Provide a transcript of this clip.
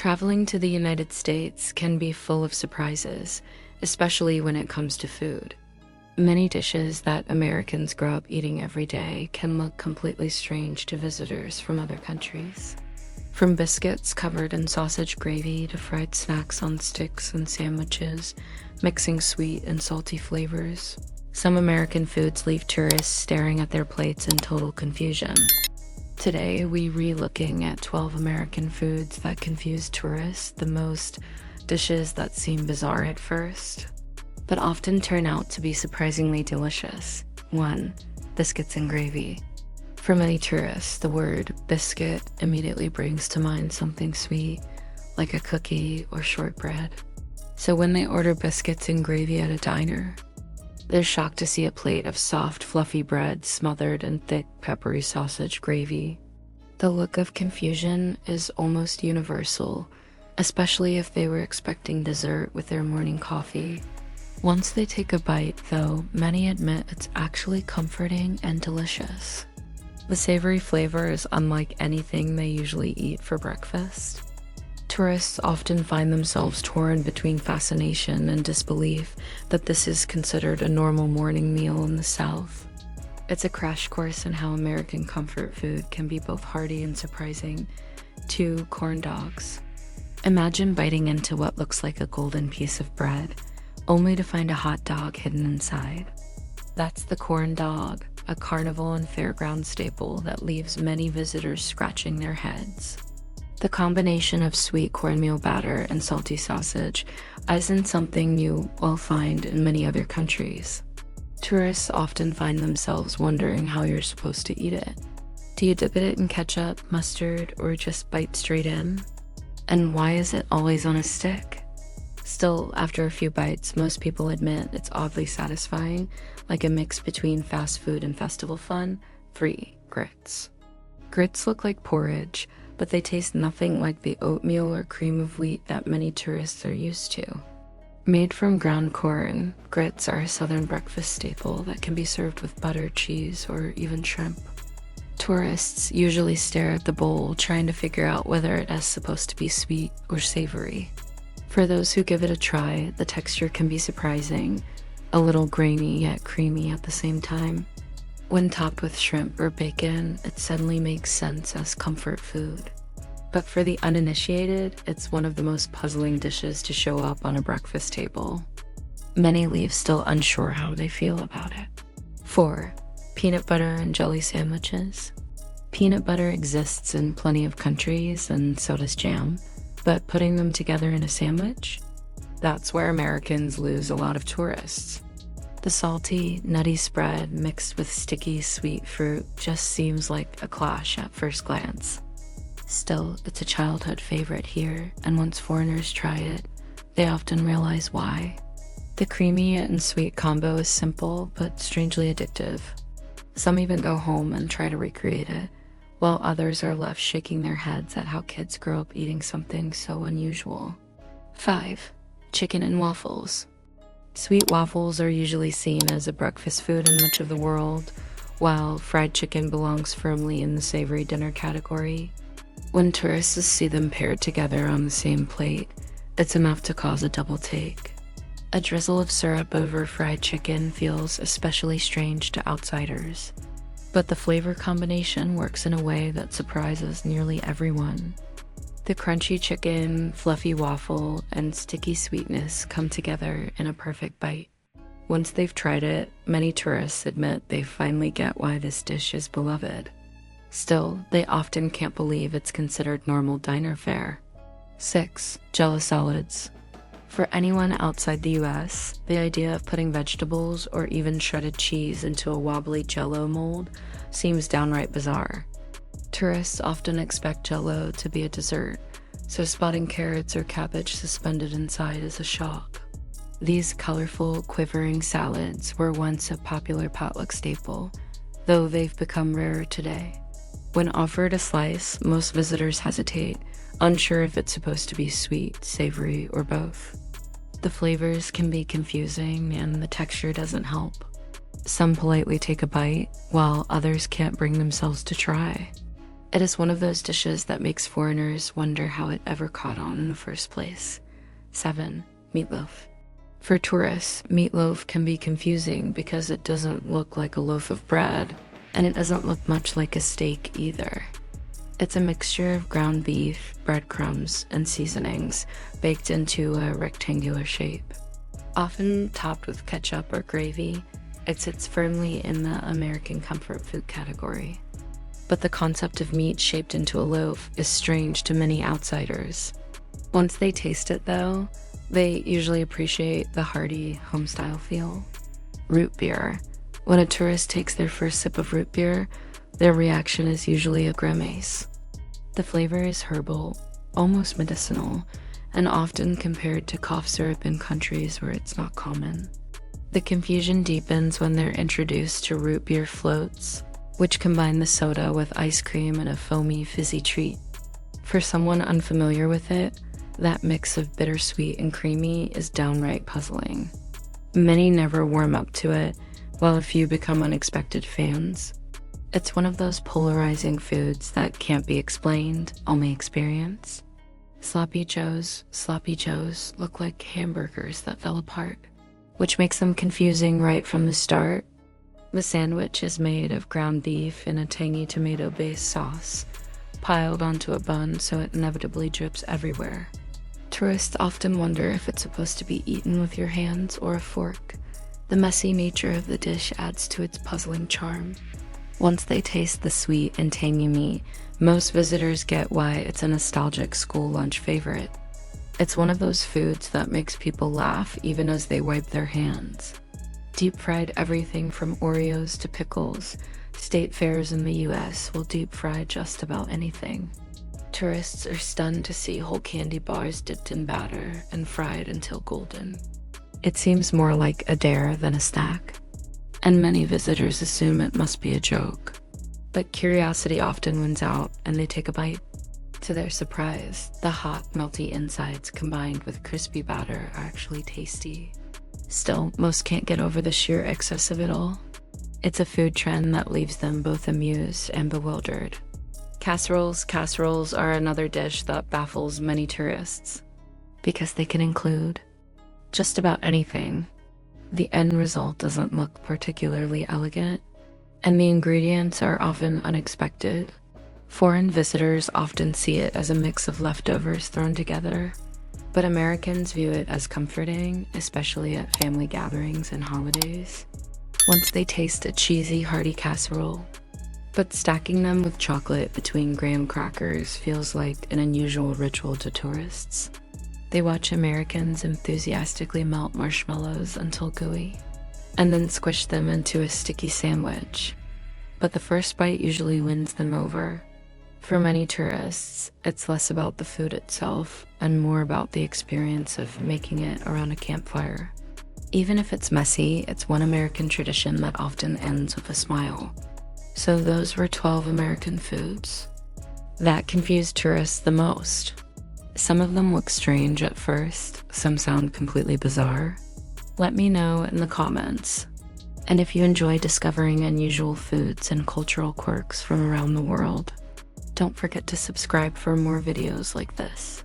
Traveling to the United States can be full of surprises, especially when it comes to food. Many dishes that Americans grow up eating every day can look completely strange to visitors from other countries. From biscuits covered in sausage gravy to fried snacks on sticks and sandwiches, mixing sweet and salty flavors, some American foods leave tourists staring at their plates in total confusion. Today, we re-looking at 12 American foods that confuse tourists the most, dishes that seem bizarre at first, but often turn out to be surprisingly delicious. 1. Biscuits and gravy. For many tourists, the word biscuit immediately brings to mind something sweet, like a cookie or shortbread. So when they order biscuits and gravy at a diner, they're shocked to see a plate of soft, fluffy bread smothered in thick, peppery sausage gravy. The look of confusion is almost universal, especially if they were expecting dessert with their morning coffee. Once they take a bite, though, many admit it's actually comforting and delicious. The savory flavor is unlike anything they usually eat for breakfast. Tourists often find themselves torn between fascination and disbelief that this is considered a normal morning meal in the South. It's a crash course in how American comfort food can be both hearty and surprising. 2. Corn dogs. Imagine biting into what looks like a golden piece of bread, only to find a hot dog hidden inside. That's the corn dog, a carnival and fairground staple that leaves many visitors scratching their heads. The combination of sweet cornmeal batter and salty sausage isn't something you will find in many other countries. Tourists often find themselves wondering how you're supposed to eat it. Do you dip it in ketchup, mustard, or just bite straight in? And why is it always on a stick? Still, after a few bites, most people admit it's oddly satisfying, like a mix between fast food and festival fun. 3. Grits. Grits look like porridge, but they taste nothing like the oatmeal or cream of wheat that many tourists are used to. Made from ground corn, grits are a southern breakfast staple that can be served with butter, cheese, or even shrimp. Tourists usually stare at the bowl, trying to figure out whether it is supposed to be sweet or savory. For those who give it a try, the texture can be surprising, a little grainy yet creamy at the same time. When topped with shrimp or bacon, it suddenly makes sense as comfort food. But for the uninitiated, it's one of the most puzzling dishes to show up on a breakfast table. Many leave still unsure how they feel about it. 4. Peanut butter and jelly sandwiches. Peanut butter exists in plenty of countries, and so does jam, but putting them together in a sandwich? That's where Americans lose a lot of tourists. The salty, nutty spread mixed with sticky, sweet fruit just seems like a clash at first glance. Still, it's a childhood favorite here, and once foreigners try it, they often realize why. The creamy and sweet combo is simple, but strangely addictive. Some even go home and try to recreate it, while others are left shaking their heads at how kids grow up eating something so unusual. 5. Chicken and waffles. Sweet waffles are usually seen as a breakfast food in much of the world, while fried chicken belongs firmly in the savory dinner category. When tourists see them paired together on the same plate, it's enough to cause a double take. A drizzle of syrup over fried chicken feels especially strange to outsiders, but the flavor combination works in a way that surprises nearly everyone. The crunchy chicken, fluffy waffle, and sticky sweetness come together in a perfect bite. Once they've tried it, many tourists admit they finally get why this dish is beloved. Still, they often can't believe it's considered normal diner fare. 6. Jell-O salads. For anyone outside the US, the idea of putting vegetables or even shredded cheese into a wobbly Jell-O mold seems downright bizarre. Tourists often expect Jell-O to be a dessert, so spotting carrots or cabbage suspended inside is a shock. These colorful, quivering salads were once a popular potluck staple, though they've become rarer today. When offered a slice, most visitors hesitate, unsure if it's supposed to be sweet, savory, or both. The flavors can be confusing, and the texture doesn't help. Some politely take a bite, while others can't bring themselves to try. It is one of those dishes that makes foreigners wonder how it ever caught on in the first place. 7. Meatloaf. For tourists, meatloaf can be confusing because it doesn't look like a loaf of bread, and it doesn't look much like a steak either. It's a mixture of ground beef, breadcrumbs, and seasonings baked into a rectangular shape. Often topped with ketchup or gravy, it sits firmly in the American comfort food category. But the concept of meat shaped into a loaf is strange to many outsiders. Once they taste it, though, they usually appreciate the hearty, home-style feel. Root beer. When a tourist takes their first sip of root beer, their reaction is usually a grimace. The flavor is herbal, almost medicinal, and often compared to cough syrup in countries where it's not common. The confusion deepens when they're introduced to root beer floats, which combine the soda with ice cream and a foamy, fizzy treat. For someone unfamiliar with it, that mix of bittersweet and creamy is downright puzzling. Many never warm up to it, while a few become unexpected fans. It's one of those polarizing foods that can't be explained, only experienced. Sloppy Joes look like hamburgers that fell apart, which makes them confusing right from the start. The sandwich is made of ground beef in a tangy tomato-based sauce, piled onto a bun so it inevitably drips everywhere. Tourists often wonder if it's supposed to be eaten with your hands or a fork. The messy nature of the dish adds to its puzzling charm. Once they taste the sweet and tangy meat, most visitors get why it's a nostalgic school lunch favorite. It's one of those foods that makes people laugh even as they wipe their hands. Deep-fried everything from Oreos to pickles, state fairs in the US will deep-fry just about anything. Tourists are stunned to see whole candy bars dipped in batter and fried until golden. It seems more like a dare than a snack, and many visitors assume it must be a joke. But curiosity often wins out, and they take a bite. To their surprise, the hot, melty insides combined with crispy batter are actually tasty. Still, most can't get over the sheer excess of it all. It's a food trend that leaves them both amused and bewildered. Casseroles are another dish that baffles many tourists, because they can include just about anything. The end result doesn't look particularly elegant, and the ingredients are often unexpected. Foreign visitors often see it as a mix of leftovers thrown together, but Americans view it as comforting, especially at family gatherings and holidays. Once they taste a cheesy, hearty casserole, but stacking them with chocolate between graham crackers feels like an unusual ritual to tourists. They watch Americans enthusiastically melt marshmallows until gooey, and then squish them into a sticky sandwich. But the first bite usually wins them over. For many tourists, it's less about the food itself and more about the experience of making it around a campfire. Even if it's messy, it's one American tradition that often ends with a smile. So those were 12 American foods that confused tourists the most. Some of them look strange at first, some sound completely bizarre. Let me know in the comments. And if you enjoy discovering unusual foods and cultural quirks from around the world, don't forget to subscribe for more videos like this.